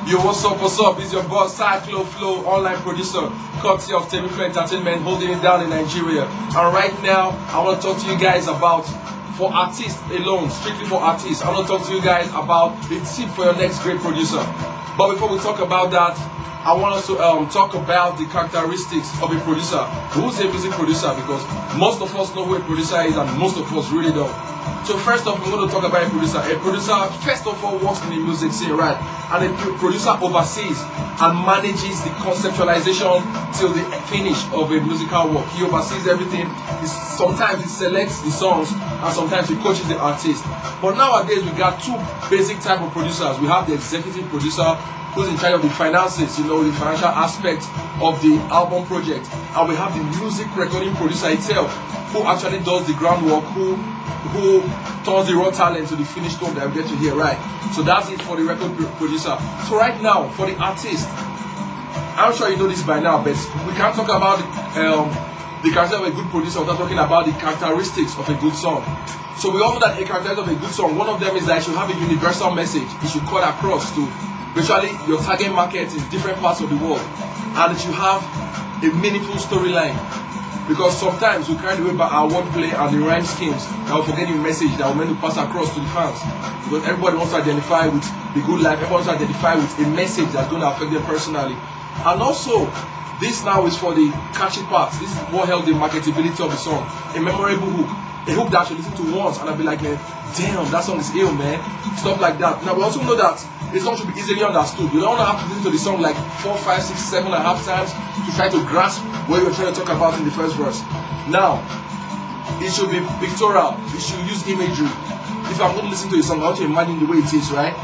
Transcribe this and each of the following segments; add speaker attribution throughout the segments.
Speaker 1: Yo, what's up, It's your boss, C-flo, online producer, courtesy of C-flo Entertainment, holding it down in Nigeria. And right now, I want to talk to you guys about, for artists alone, strictly for artists, I want to talk to you guys about the tip for your next great producer. But before we talk about that, I want us to talk about the characteristics of a producer. Who's a music producer? Because most of us know who a producer is and most of us really don't. So first off, we're going to talk about a producer. A producer, first of all, works in the music scene, right? And a producer oversees and manages the conceptualization till the finish of a musical work. He oversees everything. Sometimes he selects the songs and sometimes he coaches the artist. But nowadays, we got two basic type of producers. We have the executive producer, who's in charge of the finances, the financial aspect of the album project. And we have the music recording producer itself, who actually does the groundwork, who turns the raw talent to the finished work that we get to hear, right? So that's it for the record producer. So right now, for the artist, I'm sure you know this by now, but we can't talk about the character of a good producer without talking about the characteristics of a good song. So we all know that a characteristic of a good song, one of them is that it should have a universal message. It should cut across to virtually your target market in different parts of the world, and it should have a meaningful storyline. Because sometimes we carry away by our wordplay and the rhyme schemes that will forget the message that we're meant to pass across to the fans. Because everybody wants to identify with the good life, everybody wants to identify with a message that's going to affect them personally. And also, this now is for the catchy parts. This is what helps the marketability of the song. A memorable hook. A hook that I should listen to once and I'll be like, man, damn, that song is ill, man. Stuff like that. Now we also know that the song should be easily understood. You don't want to have to listen to the song like 4, 5, 6, 7 and a half times to try to grasp what you're trying to talk about in the first verse. Now, it should be pictorial. You should use imagery. If I'm going to listen to a song, I want to imagine the way it is, right?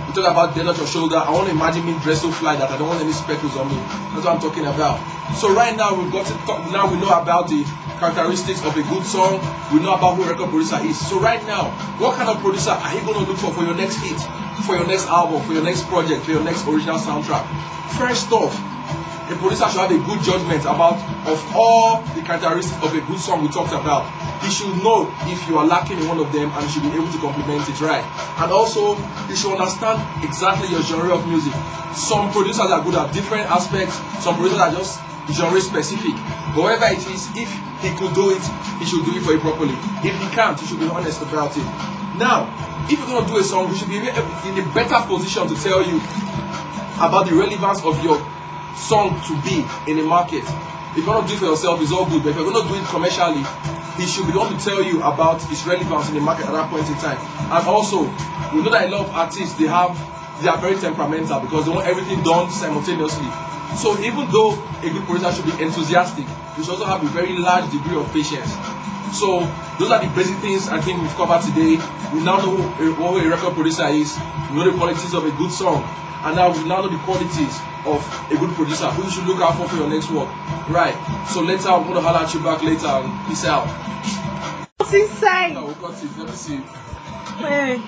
Speaker 1: We talk about dead on your shoulder. I want to imagine me dressed so fly that I don't want any speckles on me. That's what I'm talking about. So right now we've got to talk. Now we know about the characteristics of a good song. We know about who a record producer is. So right now, what kind of producer are you going to look for your next hit, for your next album, for your next project, for your next original soundtrack? First off, a producer should have a good judgment of all the characteristics of a good song we talked about. He should know if you are lacking in one of them and he should be able to complement it, right? And also, he should understand exactly your genre of music. Some producers are good at different aspects, some producers are just genre specific. But whatever it is, if he could do it, he should do it for you properly. If he can't, he should be honest about it. Now, if you're going to do a song, you should be in a better position to tell you about the relevance of your song to be in the market. If you're going to do it for yourself, it's all good. But if you're going to do it commercially, he should be the one to tell you about its relevance in the market at that point in time. And also, we know that a lot of artists, they are very temperamental because they want everything done simultaneously. So even though a good producer should be enthusiastic, you should also have a very large degree of patience. So those are the basic things I think we've covered today. We now know what a record producer is. We know the qualities of a good song. And now we now know the qualities of a good producer who you should look out for your next work. Right. So later I'm going to holler at you back later and peace out.
Speaker 2: What's he saying?
Speaker 1: No, we got it. Let me see.
Speaker 2: Wait.